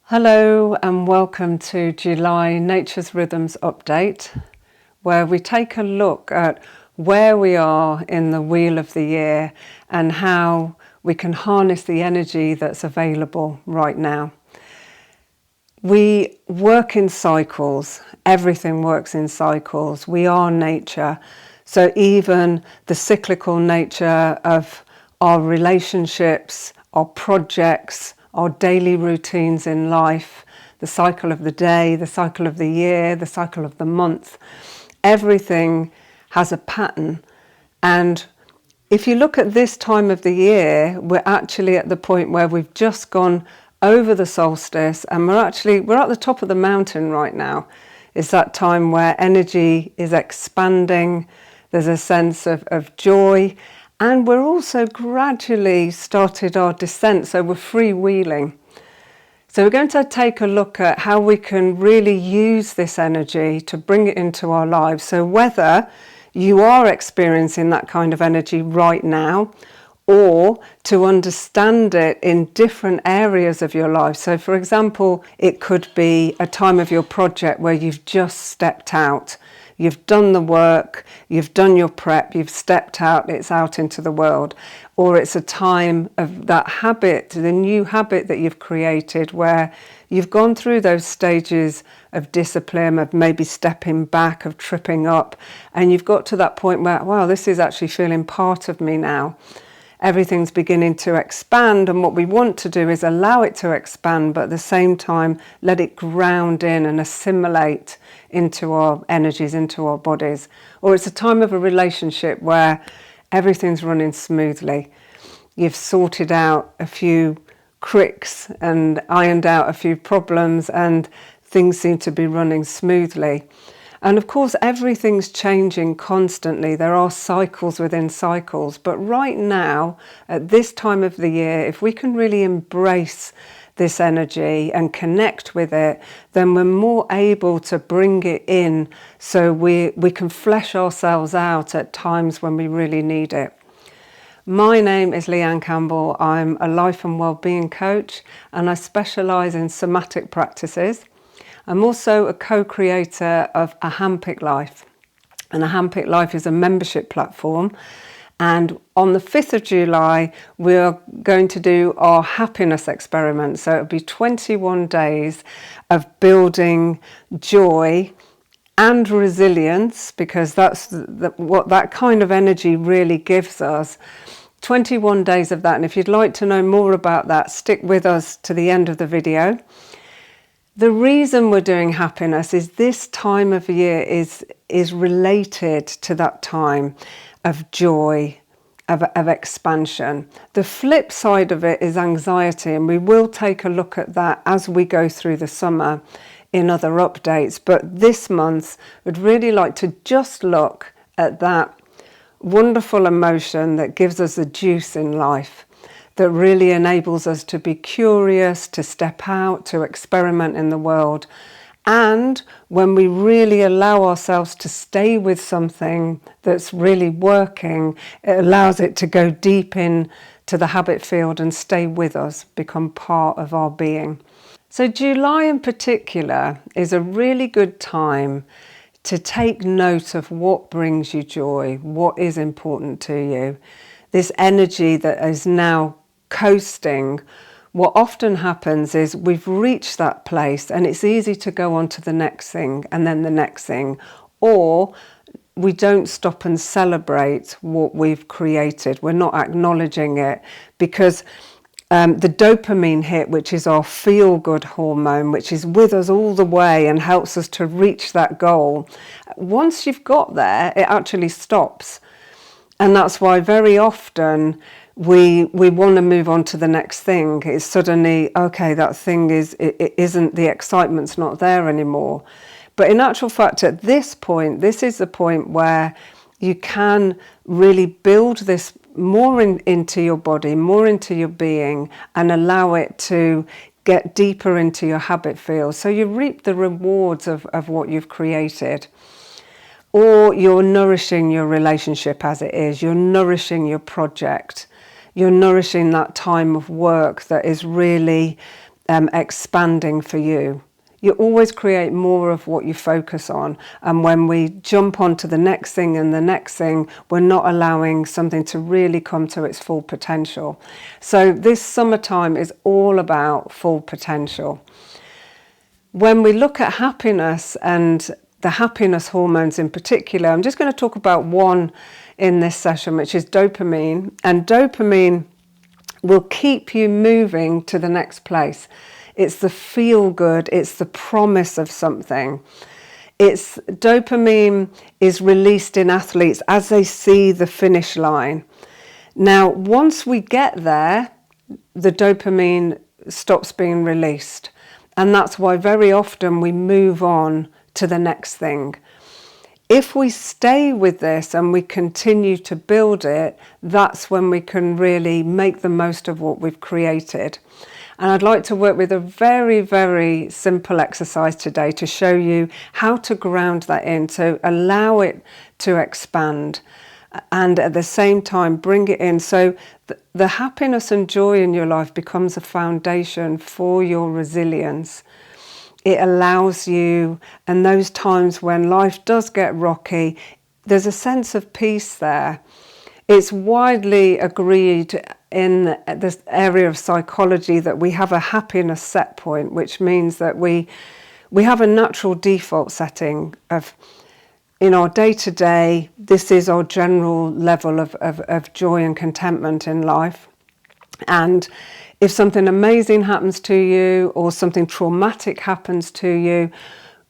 Hello and welcome to July Nature's Rhythms update, where we take a look at where we are in the wheel of the year and how we can harness the energy that's available right now. We work in cycles. Everything works in cycles. We are nature. So even the cyclical nature of our relationships, our projects, our daily routines in life, the cycle of the day, the cycle of the year, the cycle of the month, everything has a pattern. And if you look at this time of the year, we're actually at the point where we've just gone over the solstice and we're at the top of the mountain right now. It's that time where energy is expanding, there's a sense of joy, and we're also gradually started our descent, so we're freewheeling. So we're going to take a look at how we can really use this energy to bring it into our lives. So whether you are experiencing that kind of energy right now, or to understand it in different areas of your life. So for example, it could be a time of your project where you've just stepped out. You've done the work, you've done your prep, you've stepped out, it's out into the world. Or it's a time of that habit, the new habit that you've created where you've gone through those stages of discipline, of maybe stepping back, of tripping up, and you've got to that point where, wow, this is actually feeling part of me now. Everything's beginning to expand, and what we want to do is allow it to expand, but at the same time let it ground in and assimilate into our energies, into our bodies. Or it's a time of a relationship where everything's running smoothly. You've sorted out a few cricks and ironed out a few problems and things seem to be running smoothly. And of course, everything's changing constantly. There are cycles within cycles. But right now, at this time of the year, if we can really embrace this energy and connect with it, then we're more able to bring it in so we can flesh ourselves out at times when we really need it. My name is Leanne Campbell. I'm a life and wellbeing coach and I specialise in somatic practices. I'm also a co-creator of a Handpicked Life, and a Handpicked Life is a membership platform, and on the 5th of July we're going to do our happiness experiment. So it'll be 21 days of building joy and resilience, because that's what that kind of energy really gives us. 21 days of that, and if you'd like to know more about that, stick with us to the end of the video. The reason we're doing happiness is this time of year is related to that time of joy, of expansion. The flip side of it is anxiety, and we will take a look at that as we go through the summer in other updates. But this month, we'd really like to just look at that wonderful emotion that gives us the juice in life, that really enables us to be curious, to step out, to experiment in the world. And when we really allow ourselves to stay with something that's really working, it allows it to go deep in to the habit field and stay with us, become part of our being. So July in particular is a really good time to take note of what brings you joy, what is important to you. This energy that is now coasting, what often happens is we've reached that place and it's easy to go on to the next thing and then the next thing, or we don't stop and celebrate what we've created. We're not acknowledging it because the dopamine hit, which is our feel-good hormone, which is with us all the way and helps us to reach that goal, once you've got there, it actually stops. And that's why very often we want to move on to the next thing. It's suddenly, okay, that thing it isn't, the excitement's not there anymore. But in actual fact, at this point, this is the point where you can really build this more into your body, more into your being, and allow it to get deeper into your habit field. So you reap the rewards of what you've created. Or you're nourishing your relationship as it is, you're nourishing your project, you're nourishing that time of work that is really expanding for you. You always create more of what you focus on, and when we jump onto the next thing and the next thing, we're not allowing something to really come to its full potential. So this summertime is all about full potential. When we look at happiness and the happiness hormones in particular, I'm just going to talk about one in this session, which is dopamine. And dopamine will keep you moving to the next place. It's the feel good, it's the promise of something. Dopamine is released in athletes as they see the finish line. Now, once we get there, the dopamine stops being released. And that's why very often we move on to the next thing. If we stay with this and we continue to build it, that's when we can really make the most of what we've created. And I'd like to work with a very, very simple exercise today to show you how to ground that in, to allow it to expand and at the same time bring it in. So the happiness and joy in your life becomes a foundation for your resilience. It allows you, and those times when life does get rocky, there's a sense of peace there. It's widely agreed in this area of psychology that we have a happiness set point, which means that we have a natural default setting of, in our day-to-day, this is our general level of joy and contentment in life. And if something amazing happens to you or something traumatic happens to you,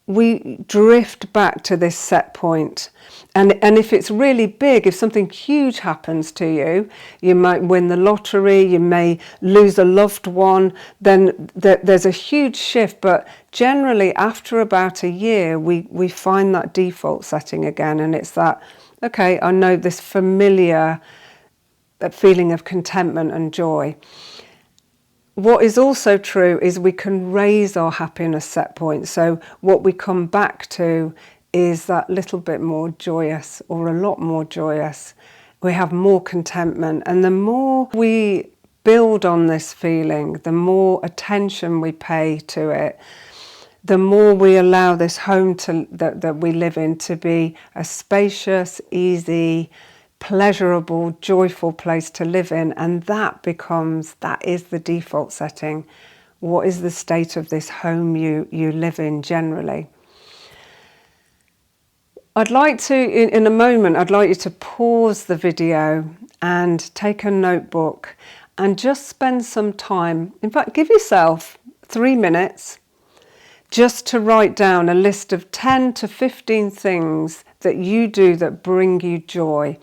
we drift back to this set point. And if it's really big, if something huge happens to you, you might win the lottery, you may lose a loved one, then there's a huge shift. But generally, after about a year, we find that default setting again. And it's that, okay, I know this familiar feeling of contentment and joy. What is also true is we can raise our happiness set point. So what we come back to is that little bit more joyous or a lot more joyous. We have more contentment. And the more we build on this feeling, the more attention we pay to it, the more we allow this home that we live in to be a spacious, easy, pleasurable, joyful place to live in, and that is the default setting. What is the state of this home you live in generally? I'd like to, in a moment, I'd like you to pause the video and take a notebook and just spend some time, in fact, give yourself 3 minutes just to write down a list of 10 to 15 things that you do that bring you joy.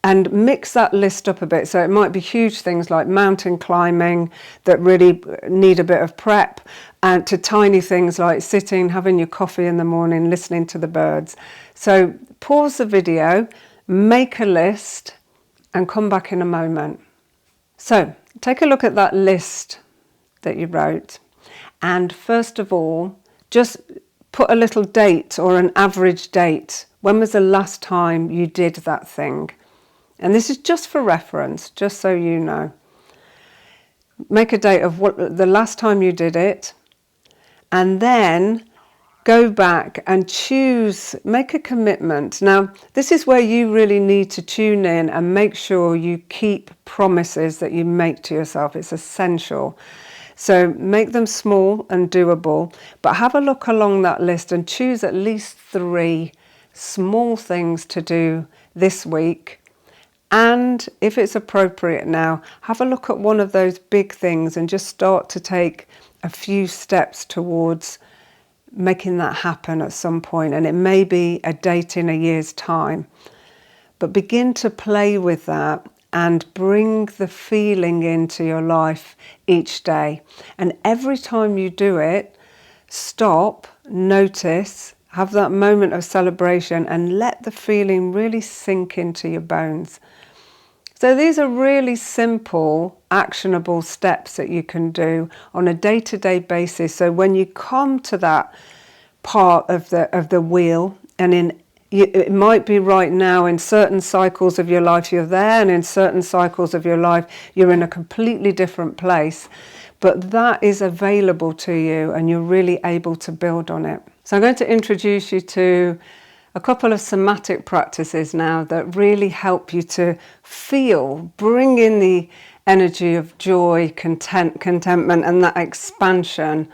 And mix that list up a bit. So it might be huge things like mountain climbing that really need a bit of prep, and to tiny things like sitting, having your coffee in the morning, listening to the birds. So pause the video, make a list, and come back in a moment. So take a look at that list that you wrote. And first of all, just put a little date or an average date. When was the last time you did that thing? And this is just for reference, just so you know. Make a date of what the last time you did it, and then go back and choose, make a commitment. Now, this is where you really need to tune in and make sure you keep promises that you make to yourself. It's essential. So make them small and doable, but have a look along that list and choose at least 3 small things to do this week. And if it's appropriate now, have a look at one of those big things and just start to take a few steps towards making that happen at some point. And it may be a date in a year's time. But begin to play with that and bring the feeling into your life each day. And every time you do it, stop, notice, have that moment of celebration and let the feeling really sink into your bones. So these are really simple, actionable steps that you can do on a day-to-day basis. So when you come to that part of the wheel, and it might be right now in certain cycles of your life you're there, and in certain cycles of your life you're in a completely different place. but that is available to you and you're really able to build on it. So I'm going to introduce you to a couple of somatic practices now that really help you to feel, bring in the energy of joy, contentment, and that expansion.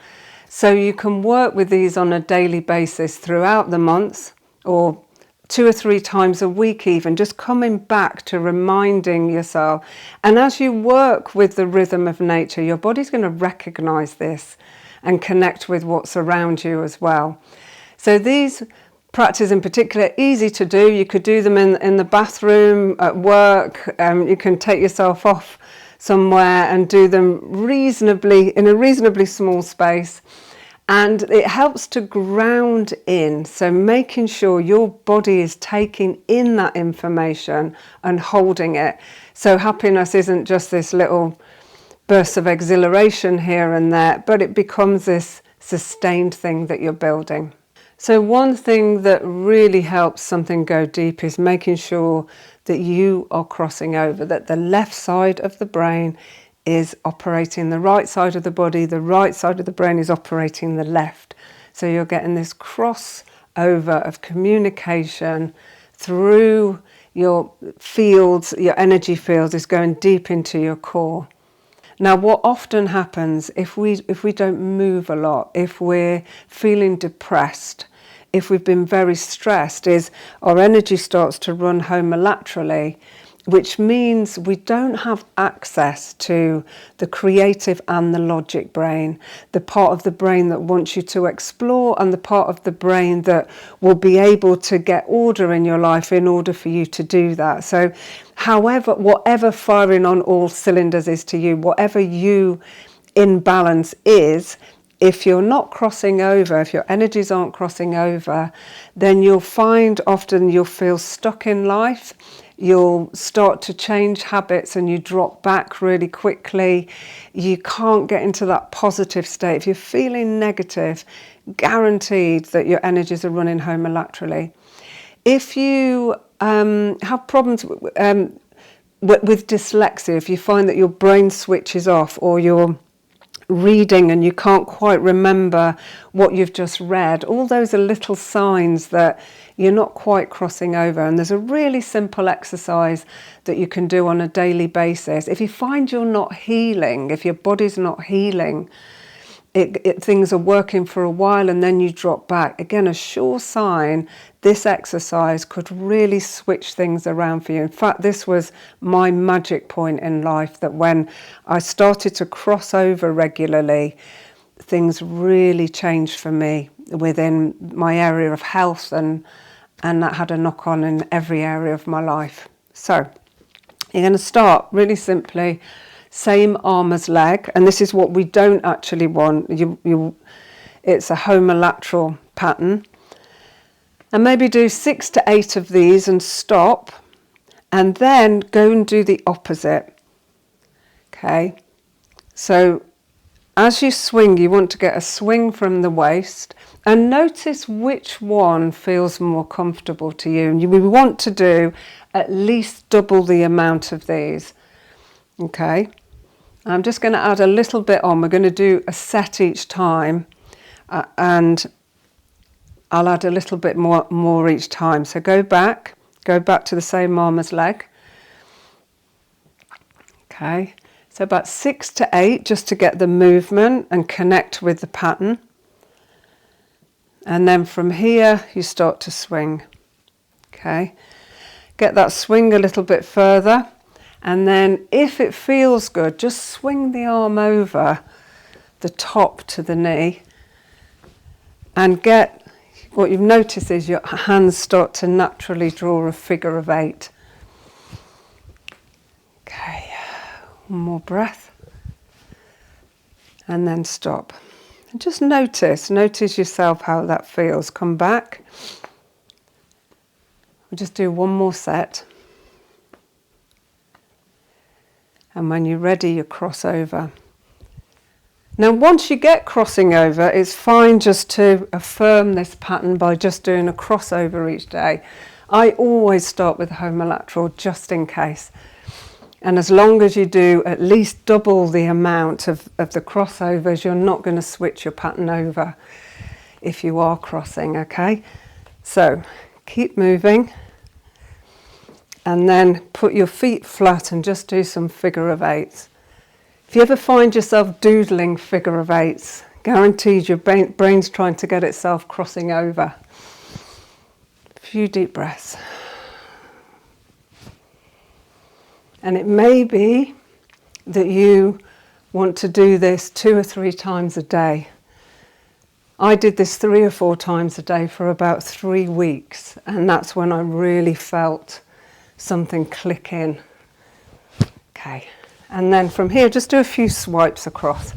So you can work with these on a daily basis throughout the month, or 2 or 3 times a week even, just coming back to reminding yourself. And as you work with the rhythm of nature, your body's going to recognize this and connect with what's around you as well. So these practices in particular are easy to do. You could do them in the bathroom, at work. You can take yourself off somewhere and do them in a reasonably small space. And it helps to ground in, so making sure your body is taking in that information and holding it. So happiness isn't just this little burst of exhilaration here and there, but it becomes this sustained thing that you're building. So one thing that really helps something go deep is making sure that you are crossing over, that the left side of the brain is operating the right side of the body, the right side of the brain is operating the left. So you're getting this crossover of communication through your fields, your energy fields is going deep into your core. Now, what often happens if we don't move a lot, if we're feeling depressed, if we've been very stressed, is our energy starts to run homolaterally, which means we don't have access to the creative and the logic brain, the part of the brain that wants you to explore and the part of the brain that will be able to get order in your life in order for you to do that. So whatever firing on all cylinders is to you, whatever you in balance is, if you're not crossing over, if your energies aren't crossing over, then you'll find often you'll feel stuck in life. You'll start to change habits and you drop back really quickly. You can't get into that positive state. If you're feeling negative, guaranteed that your energies are running homolaterally. If you have problems with dyslexia, if you find that your brain switches off or you're reading and you can't quite remember what you've just read, all those are little signs that you're not quite crossing over. And there's a really simple exercise that you can do on a daily basis. If you find you're not healing, if your body's not healing, things are working for a while and then you drop back. Again, a sure sign this exercise could really switch things around for you. In fact, this was my magic point in life, that when I started to cross over regularly, things really changed for me within my area of health, and that had a knock on in every area of my life. So you're going to start really simply. Same arm as leg, and this is what we don't actually want. It's a homolateral pattern. And maybe do 6 to 8 of these and stop, and then go and do the opposite. Okay, so as you swing, you want to get a swing from the waist, and notice which one feels more comfortable to you. And we want to do at least double the amount of these. Okay, I'm just going to add a little bit on. We're going to do a set each time, and I'll add a little bit more each time. So go back to the same arm as leg. Okay, so about 6 to 8 just to get the movement and connect with the pattern. And then from here you start to swing. Okay, get that swing a little bit further. And then if it feels good, just swing the arm over the top to the knee and get, what you've noticed is your hands start to naturally draw a figure of 8. Okay, one more breath. And then stop. And just notice yourself how that feels. Come back. We'll just do one more set. And when you're ready, you cross over. Now, once you get crossing over, it's fine just to affirm this pattern by just doing a crossover each day. I always start with homolateral just in case. And as long as you do at least double the amount of the crossovers, you're not going to switch your pattern over if you are crossing, okay? So keep moving. And then put your feet flat and just do some figure of eights. If you ever find yourself doodling figure of eights, guaranteed your brain's trying to get itself crossing over. A few deep breaths. And it may be that you want to do this 2 or 3 times a day. I did this 3 or 4 times a day for about 3 weeks, and that's when I really felt something click in. Okay, and then from here, just do a few swipes across.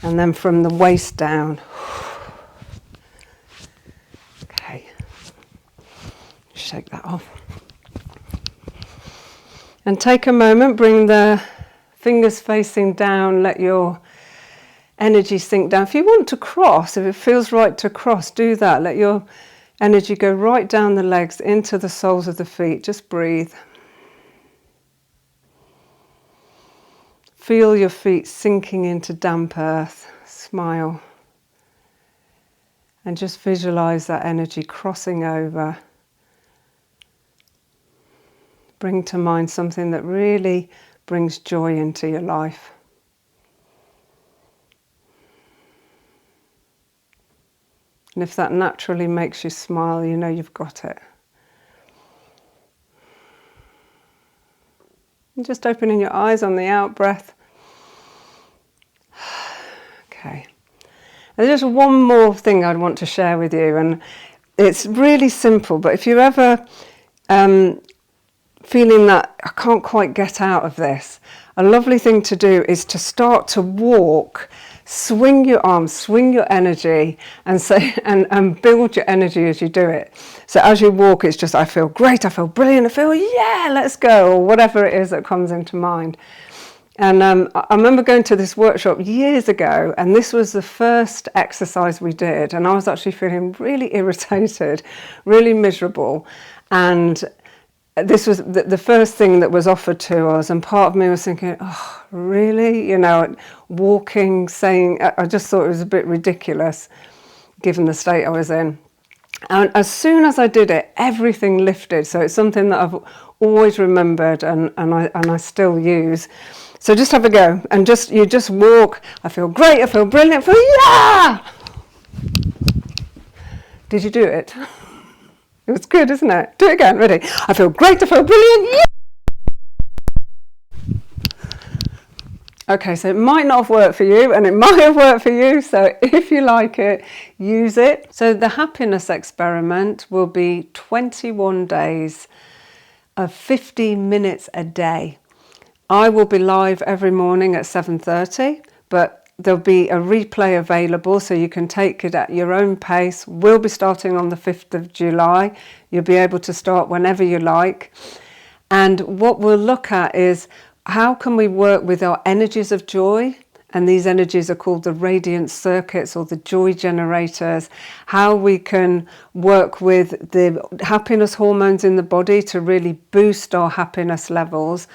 And then from the waist down. Okay, shake that off. And take a moment, bring the fingers facing down, let your energy sink down. If you want to cross, if it feels right to cross, do that. Let your energy go right down the legs into the soles of the feet. Just breathe. Feel your feet sinking into damp earth. Smile. And just visualize that energy crossing over. Bring to mind something that really brings joy into your life. And if that naturally makes you smile, you know you've got it. And just opening your eyes on the out breath. Okay. And there's just one more thing I'd want to share with you, and it's really simple, but if you're ever feeling that I can't quite get out of this, a lovely thing to do is to start to walk, swing your arms, swing your energy, and say and build your energy as you do it. So as you walk, it's just, I feel great, I feel brilliant, I feel, yeah, let's go, or whatever it is that comes into mind. And I remember going to this workshop years ago, and this was the first exercise we did, and I was actually feeling really irritated, really miserable, and this was the first thing that was offered to us, and part of me was thinking, oh, really? You know, walking, saying, I just thought it was a bit ridiculous, given the state I was in. And as soon as I did it, everything lifted. So it's something that I've always remembered, and I still use. So just have a go, and you just walk. I feel great, I feel brilliant, I feel, yeah! Did you do it? It was good, isn't it? Do it again, ready? I feel great, I feel brilliant, yeah! Okay, so it might not have worked for you, and it might have worked for you, so if you like it, use it. So the happiness experiment will be 21 days of 15 minutes a day. I will be live every morning at 7:30, but there'll be a replay available, so you can take it at your own pace. We'll be starting on the 5th of July. You'll be able to start whenever you like. And what we'll look at is how can we work with our energies of joy, and these energies are called the radiant circuits or the joy generators, how we can work with the happiness hormones in the body to really boost our happiness levels,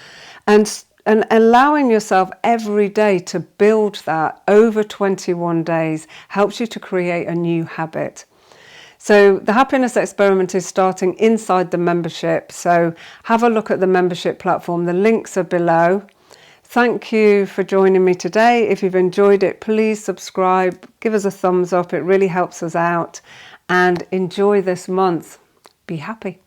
and allowing yourself every day to build that over 21 days helps you to create a new habit. So the happiness experiment is starting inside the membership. So have a look at the membership platform. The links are below. Thank you for joining me today. If you've enjoyed it, please subscribe, give us a thumbs up. It really helps us out. And enjoy this month. Be happy.